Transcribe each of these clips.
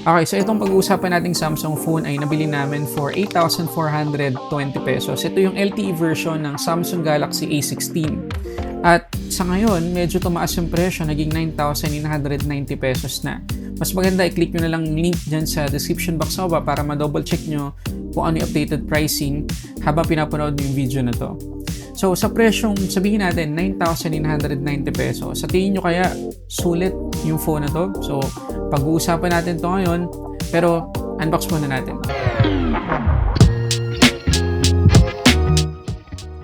Okay, so itong pag-uusapan nating Samsung phone ay nabili namin for 8,420 pesos. Ito yung LTE version ng Samsung Galaxy A16. At sa ngayon, medyo tumaas yung presyo, naging 9,990 pesos na. Mas maganda, i-click nyo na lang link dyan sa description box sa baba para ma-double check nyo kung ano yung updated pricing habang pinapanood yung video na to. So, sa presyong sabihin natin, 9,990 pesos. Sa tingin nyo kaya sulit yung phone na to? So, pag-uusapan natin to ngayon, pero unbox muna natin.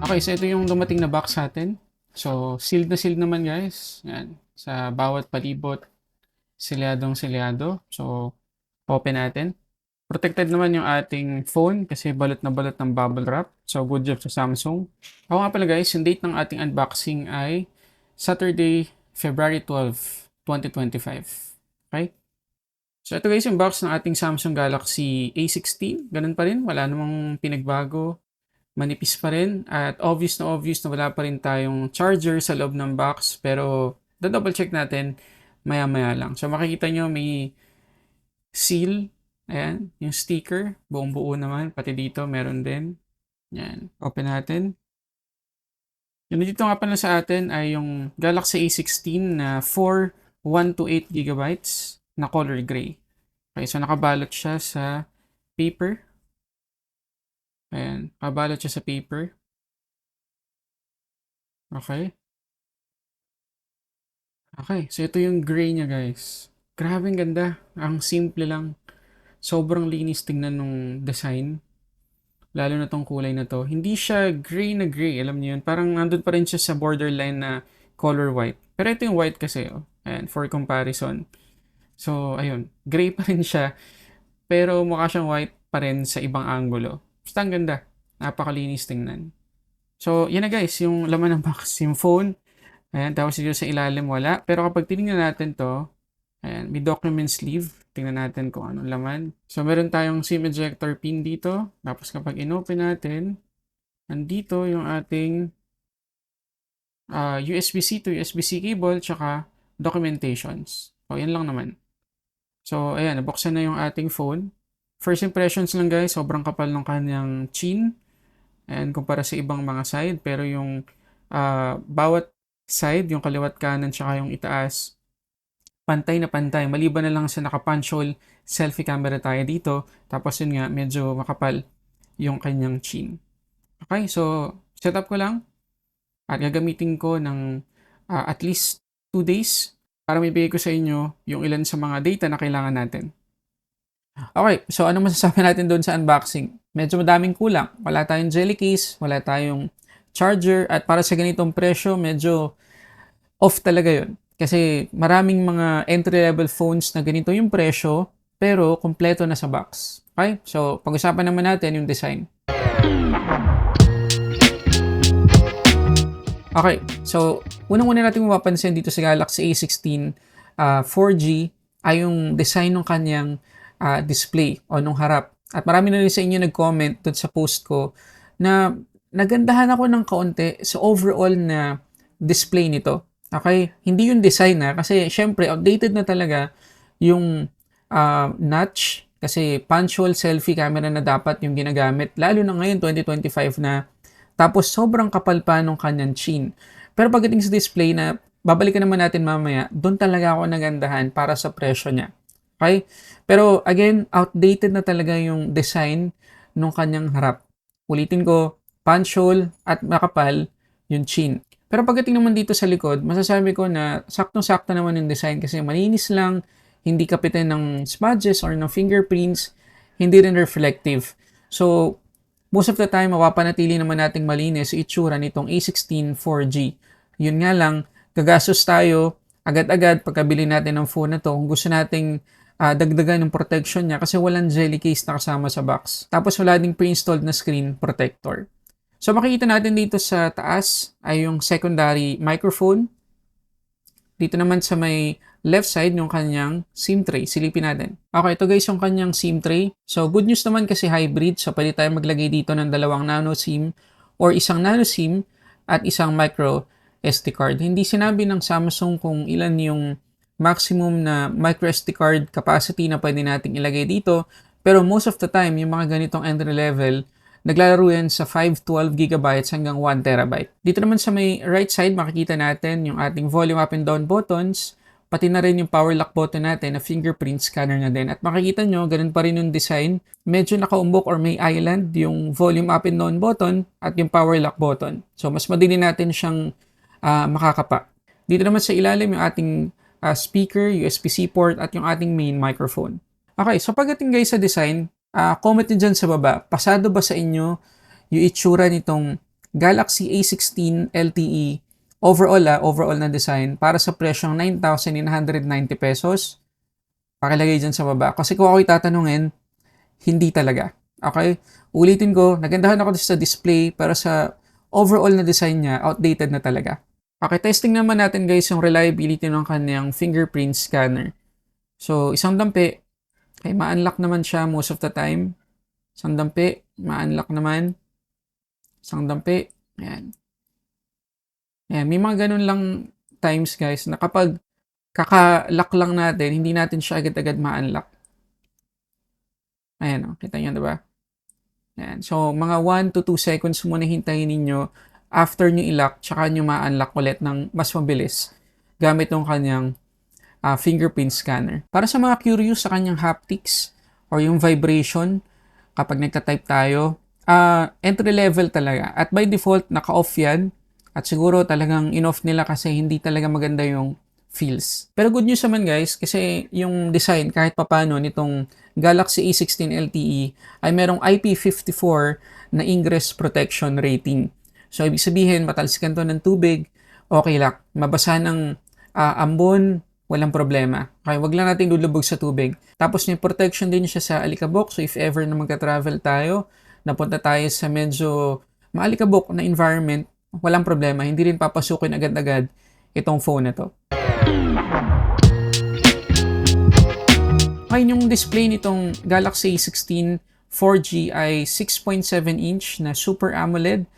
Okay, so ito yung dumating na box sa atin. So, sealed na sealed naman guys. Yan. Sa bawat palibot, selyadong-selyado. So, open natin. Protected naman yung ating phone kasi balot na balot ng bubble wrap. So, good job sa Samsung. Ako nga pala guys, yung date ng ating unboxing ay Saturday, February 12, 2025. Okay? So, ito guys yung box ng ating Samsung Galaxy A16. Ganun pa rin, wala namang pinagbago. Manipis pa rin. At obvious na wala pa rin tayong charger sa loob ng box. Pero, double check natin maya-maya lang. So, makikita nyo may seal. Ayan, yung sticker. Buong buo naman. Pati dito, meron din. Yan. Open natin. Yung dito nga pala sa atin ay yung Galaxy A16 na 4 128 GB na color gray. Okay, so nakabalot siya sa paper. Ayan, nakabalot siya sa paper. Okay. Okay, so ito yung gray niya guys. Grabe ganda. Ang simple lang. Sobrang linis tingnan nung design. Lalo na tong kulay na to. Hindi siya gray na gray, alam niyo yun. Parang nandun pa rin siya sa borderline na color white. Pero ito yung white kasi, oh. Ayan, for comparison. So, ayun. Gray pa rin siya. Pero mukha siyang white pa rin sa ibang anggulo. Basta ang ganda. Napakalinis tingnan. So, yan na guys. Yung laman ng box. Yung phone. Ayan, tapos dito sa ilalim wala. Pero kapag tinignan natin to, ayan, may document sleeve. Tingnan natin kung anong laman. So, meron tayong SIM ejector pin dito. Tapos kapag inopen natin, nandito yung ating USB-C to USB-C cable, tsaka documentations. So, yan lang naman. So, ayan, nabuksan na yung ating phone. First impressions lang guys, sobrang kapal ng kanyang chin. Ayan, kumpara sa ibang mga side. Pero yung bawat side, yung kaliwat kanan, tsaka yung itaas, pantay na pantay. Maliban na lang sa naka-punch hole selfie camera tayo dito. Tapos yun nga, medyo makapal yung kanyang chin. Okay, so setup ko lang at gagamitin ko ng at least 2 days para may bigay ko sa inyo yung ilan sa mga data na kailangan natin. Okay, so ano masasabi natin doon sa unboxing? Medyo madaming kulang. Wala tayong jelly case, wala tayong charger, at para sa ganitong presyo, medyo off talaga yun. Kasi maraming mga entry-level phones na ganito yung presyo, pero kompleto na sa box. Okay? So, pag-usapan naman natin yung design. Okay, so unang-una natin mapapansin dito sa Galaxy A16 4G ay yung design ng kanyang display o nung harap. At marami na rin sa inyo nag-comment doon sa post ko na nagandahan ako ng kaunti sa overall na display nito. Okay? Hindi yung design kasi syempre outdated na talaga yung notch kasi punch hole selfie camera na dapat yung ginagamit lalo na ngayon 2025 na. Tapos sobrang kapal pa nung kanyang chin. Pero pagdating sa display na babalikan naman natin mamaya, doon talaga ako nagandahan para sa presyo niya. Okay? Pero again, outdated na talaga yung design nung kanyang harap. Ulitin ko, punch hole at makapal yung chin. Pero pagdating naman dito sa likod, masasabi ko na saktong-sakto naman yung design kasi malinis lang, hindi kapitan ng smudges or ng fingerprints, hindi rin reflective. So, most of the time, mapapanatili naman nating malinis yung itsura nitong A16 4G. Yun nga lang, gagastos tayo agad-agad pagkabili natin ng phone na to kung gusto nating dagdagan ng protection niya kasi walang jelly case na kasama sa box. Tapos wala ding pre-installed na screen protector. So makikita natin dito sa taas ay yung secondary microphone. Dito naman sa may left side yung kanyang SIM tray. Silipin natin. Okay, ito guys yung kanyang SIM tray. So good news naman kasi hybrid. So pwede tayo maglagay dito ng 2 nano SIM or isang nano SIM at isang micro SD card. Hindi sinabi ng Samsung kung ilan yung maximum na microSD card capacity na pwede nating ilagay dito. Pero most of the time, yung mga ganitong entry level, naglalaro yan sa 512 GB hanggang 1 TB. Dito naman sa may right side, makikita natin yung ating volume up and down buttons, pati na rin yung power lock button natin na fingerprint scanner na din. At makikita nyo, ganun pa rin yung design. Medyo nakaumbok or may island yung volume up and down button at yung power lock button. So, mas madali natin siyang makakapa. Dito naman sa ilalim yung ating speaker, USB-C port at yung ating main microphone. Okay, so pagdating guys sa design, comment nyo dyan sa baba, pasado ba sa inyo yung itsura nitong Galaxy A16 LTE overall na design para sa presyong 9,990 pesos? Pakilagay dyan sa baba. Kasi kung ako'y tatanungin, hindi talaga. Okay? Ulitin ko, nagandahan ako sa display pero sa overall na design niya, outdated na talaga. Okay, testing naman natin guys yung reliability ng kanyang fingerprint scanner. So, isang dampi, okay, ma-unlock naman siya most of the time. Isang dampi, ma-unlock naman. Isang dampi, ayan. Ayan, may mga ganun lang times guys na kapag kaka-lock lang natin, hindi natin siya agad-agad ma-unlock. Ayan, kita nyo, diba? Ayan, so mga 1 to 2 seconds muna hintayin ninyo after nyo i-lock, tsaka nyo ma-unlock ulit ng mas mabilis gamit ng kanyang fingerprint scanner. Para sa mga curious sa kanyang haptics or yung vibration kapag nagta-type tayo, entry level talaga. At by default, naka-off yan. At siguro talagang in-off nila kasi hindi talaga maganda yung feels. Pero good news naman guys, kasi yung design kahit papano nitong Galaxy A16 LTE ay merong IP54 na ingress protection rating. So ibig sabihin, matalsikan to ng tubig, okay lang. Mabasa ng ambon, walang problema. Okay, wag lang natin lulubog sa tubig. Tapos may protection din siya sa alikabok. So if ever na magka-travel tayo, napunta tayo sa medyo maalikabok na environment, walang problema. Hindi rin papasukin agad-agad itong phone na to. Ngayon yung display nitong Galaxy A16 4G ay 6.7 inch na Super AMOLED.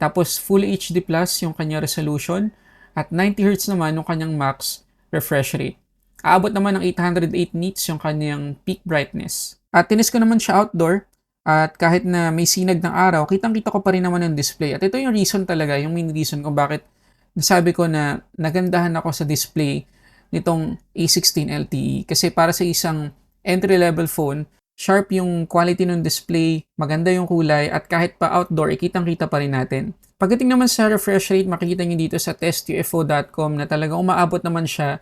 Tapos Full HD Plus yung kanya resolution. At 90Hz naman yung kanyang max refresh rate. Aabot naman ng 808 nits yung kanyang peak brightness. At tinis ko naman siya outdoor. At kahit na may sinag ng araw, kitang-kita ko pa rin naman yung display. At ito yung reason talaga, yung main reason kung bakit nasabi ko na nagandahan ako sa display nitong A16 LTE. Kasi para sa isang entry-level phone, sharp yung quality ng display, maganda yung kulay, at kahit pa outdoor, kitang-kita pa rin natin. Pagdating naman sa refresh rate, makikita nyo dito sa testufo.com na talagang umaabot naman siya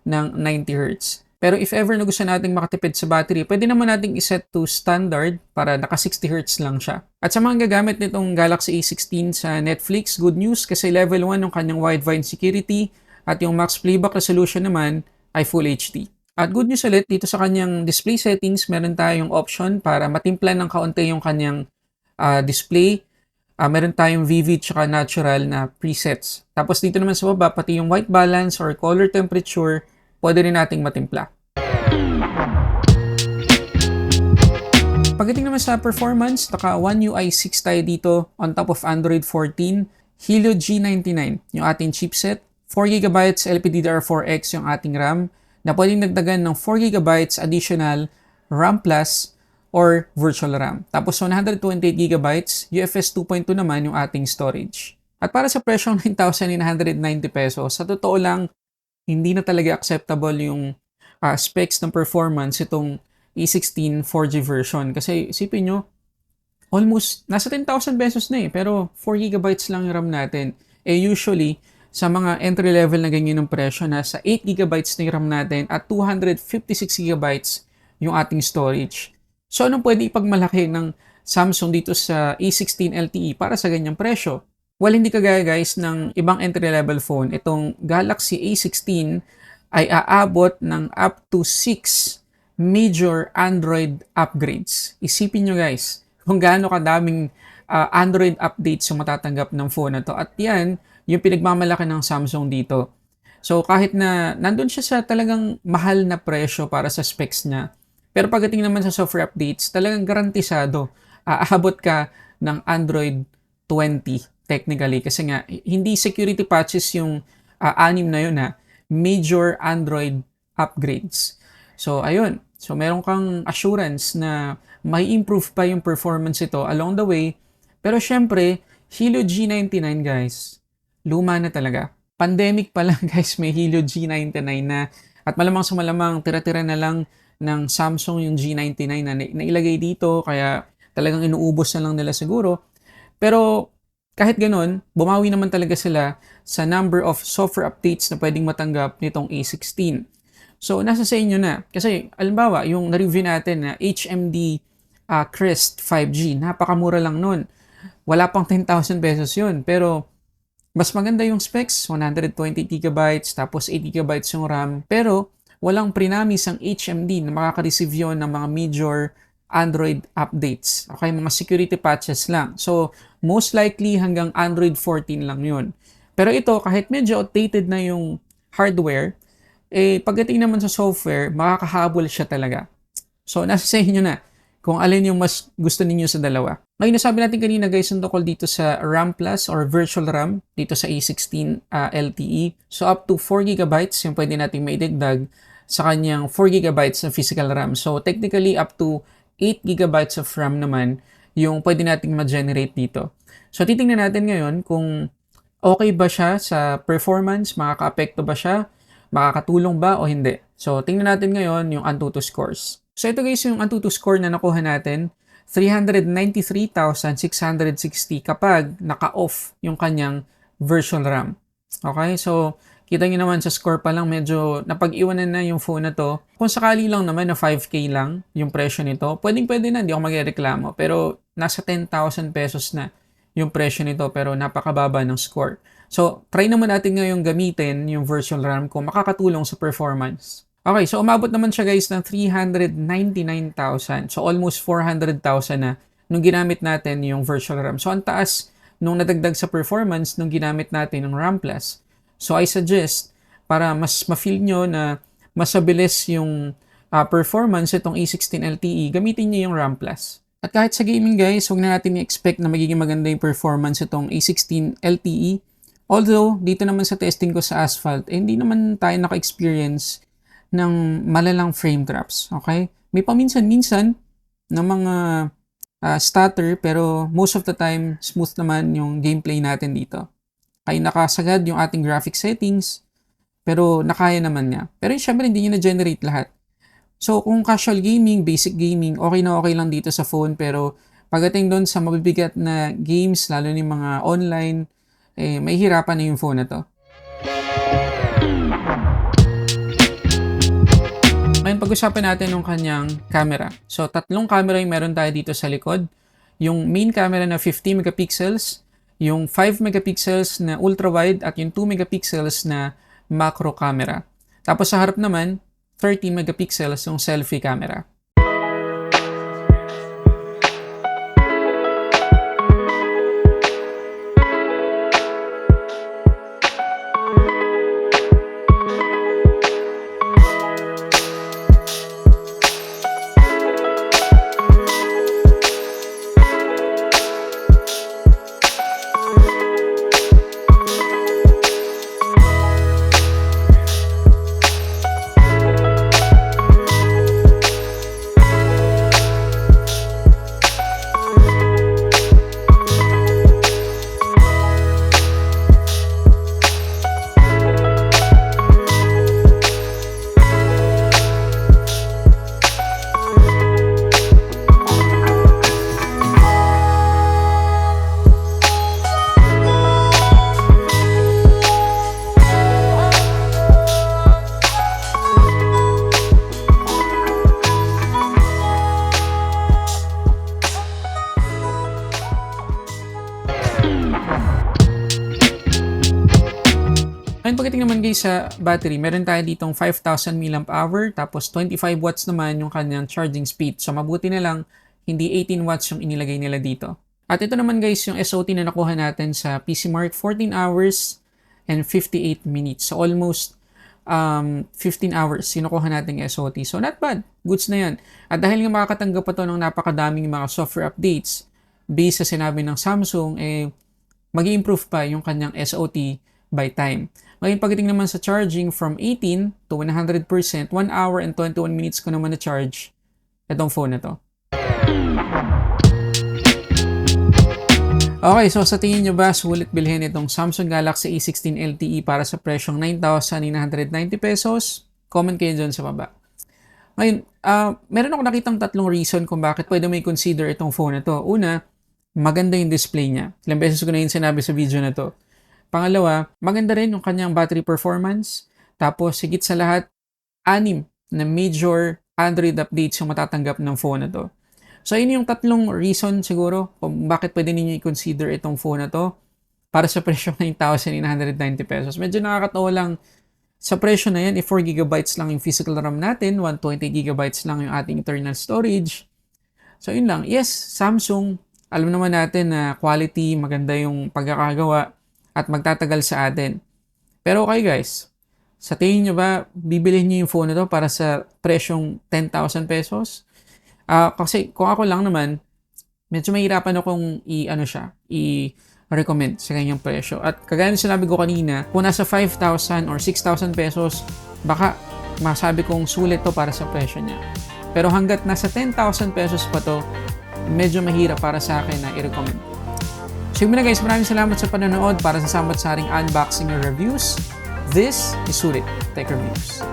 ng 90Hz. Pero if ever na gusto nating makatipid sa battery, pwede naman nating iset to standard para naka 60Hz lang siya. At sa mga gagamit nitong Galaxy A16 sa Netflix, good news kasi level 1 ng kanyang widevine security at yung max playback resolution naman ay Full HD. At good news ulit, dito sa kanyang display settings, meron tayong option para matimpla ng kaunti yung kanyang display. Meron tayong vivid tsaka natural na presets. Tapos dito naman sa baba, pati yung white balance or color temperature, pwede rin nating matimpla. Pagdating naman sa performance, naka One UI 6 tayo dito on top of Android 14. Helio G99 yung ating chipset. 4GB LPDDR4X yung ating RAM na pwedeng dagdagan ng 4GB additional RAM Plus or virtual RAM. Tapos 128GB UFS 2.2 naman yung ating storage. At para sa presyong 9,990 pesos, sa totoo lang, hindi na talaga acceptable yung specs ng performance itong A16 4G version. Kasi isipin nyo, almost nasa 10,000 pesos na pero 4GB lang yung RAM natin. Usually, sa mga entry level na ganyan ng presyo, nasa 8GB na yung RAM natin at 256GB yung ating storage. So, anong pwede ipagmalaki ng Samsung dito sa A16 LTE para sa ganyang presyo? Well, hindi kagaya guys ng ibang entry-level phone. Itong Galaxy A16 ay aabot ng up to 6 major Android upgrades. Isipin nyo guys kung gaano kadaming Android updates yung matatanggap ng phone na to. At yan, yung pinagmamalaki ng Samsung dito. So kahit na nandun siya sa talagang mahal na presyo para sa specs niya, pero pagdating naman sa software updates, talagang garantisado. Aabot ka ng Android 20 technically. Kasi nga, hindi security patches yung 6 na yun major Android upgrades. So, ayun. So, meron kang assurance na may improve pa yung performance ito along the way. Pero syempre, Helio G99 guys, luma na talaga. Pandemic pa lang guys, may Helio G99 na at malamang sa malamang tira-tira na lang ng Samsung yung G99 na nailagay dito kaya talagang inuubos na lang nila siguro. Pero kahit ganun, bumawi naman talaga sila sa number of software updates na pwedeng matanggap nitong A16. So, nasa sa inyo na. Kasi, alimbawa, yung na-review natin na HMD Crest 5G, napakamura lang nun. Wala pang 10,000 pesos yun. Pero, mas maganda yung specs, 120 GB, tapos 8 GB yung RAM. Pero, walang prinamis ang HMD na makaka-receive yun ng mga major Android updates. Okay, mga security patches lang. So, most likely hanggang Android 14 lang yun. Pero ito, kahit medyo outdated na yung hardware, pagdating naman sa software, makakahabol siya talaga. So, nasa sa inyo na kung alin yung mas gusto ninyo sa dalawa. Ngayon, nasabi natin kanina guys, yung tungkol dito sa RAM Plus or Virtual RAM dito sa A16 LTE. So, up to 4 GB yung pwede natin maidagdag sa kanyang 4 GB na physical RAM. So, technically, up to 8 GB of RAM naman yung pwede nating ma-generate dito. So, titingnan natin ngayon kung okay ba siya sa performance, makaka-apekto ba siya, makakatulong ba o hindi. So, tingnan natin ngayon yung Antutu scores. So, ito guys yung Antutu score na nakuha natin. 393,660 kapag naka-off yung kanyang virtual RAM. Okay? So, kita nyo naman sa score pa lang medyo napag-iwanan na yung phone na to. Kung sakali lang naman na 5K lang yung presyo nito, pwedeng-pwede na, hindi ako magreklamo. Pero, nasa 10,000 pesos na yung presyo nito pero napakababa ng score. So, try naman natin ngayon gamitin yung virtual RAM kung makakatulong sa performance. Okay, so umabot naman siya guys ng 399,000. So, almost 400,000 na nung ginamit natin yung virtual RAM. So, ang taas nung nadagdag sa performance nung ginamit natin ng RAM Plus. So, I suggest, para mas ma-feel nyo na mas mabilis yung performance itong A16 LTE, gamitin nyo yung RAM Plus. At kahit sa gaming guys, huwag na natin i-expect na magiging maganda yung performance itong A16 LTE. Although, dito naman sa testing ko sa Asphalt, hindi naman tayo naka-experience ng malalang frame drops. Okay? May paminsan-minsan ng mga stutter, pero most of the time, smooth naman yung gameplay natin dito. Ay nakasagad yung ating graphic settings, pero nakaya naman niya. Pero syempre, hindi niya na-generate lahat. So, kung casual gaming, basic gaming, okay na okay lang dito sa phone, pero pagdating doon sa mabibigat na games, lalo ni mga online, may hirapan na yung phone na to. Ngayon, pag-usapan natin yung kanyang camera. So, 3 camera yung meron tayo dito sa likod. Yung main camera na 50 megapixels, yung 5 megapixels na ultra-wide, at yung 2 megapixels na macro camera. Tapos sa harap naman, 30 megapixels yung selfie camera. Ngayon, pagdating naman guys sa battery, meron tayo ditong 5,000 mAh, tapos 25 watts naman yung kanyang charging speed. So, mabuti na lang, hindi 18 watts yung inilagay nila dito. At ito naman guys, yung SOT na nakuha natin sa PCMark, 14 hours and 58 minutes. So, almost 15 hours sinukuha natin SOT. So, not bad. Goods na yan. At dahil nga makakatanggap pa to ng napakadaming mga software updates, based sa sinabi ng Samsung, mag-improve pa yung kanyang SOT by time. Ngayon, pagdating naman sa charging from 18 to 100%, 1 hour and 21 minutes ko naman na-charge itong phone na to. Okay, so sa tingin nyo ba sulit bilhin itong Samsung Galaxy A16 LTE para sa presyong 9,990 pesos? Comment kayo dyan sa baba. Ngayon, meron ako nakitang tatlong reason kung bakit pwede may consider itong phone na to. Una, maganda yung display niya. Ilang beses ko na yung sinabi sa video na to. Pangalawa, maganda rin yung kanyang battery performance. Tapos, higit sa lahat, 6 na major Android updates yung matatanggap ng phone na to. So, yun yung tatlong reason siguro kung bakit pwede ninyo i-consider itong phone na to para sa presyo ng 9,990 pesos. Medyo nakakatawa lang sa presyo na yan, 4GB lang yung physical RAM natin, 128GB lang yung ating internal storage. So, yun lang. Yes, Samsung, alam naman natin na quality, maganda yung pagkakagawa at magtatagal sa atin. Pero okay guys, sa tingin nyo ba, bibilhin nyo yung phone na to para sa presyong 10,000 pesos? Kasi kung ako lang naman, medyo mahirapan akong i-recommend sa kanyang presyo. At kagaya ng sinabi ko kanina, kung nasa 5,000 or 6,000 pesos, baka masabi kong sulit to para sa presyo niya. Pero hanggat nasa 10,000 pesos pa to, medyo mahirap para sa akin na i-recommend. So yun na guys, maraming salamat sa panonood para sa samot-saring unboxing or reviews. This is Sulit Tech Reviews.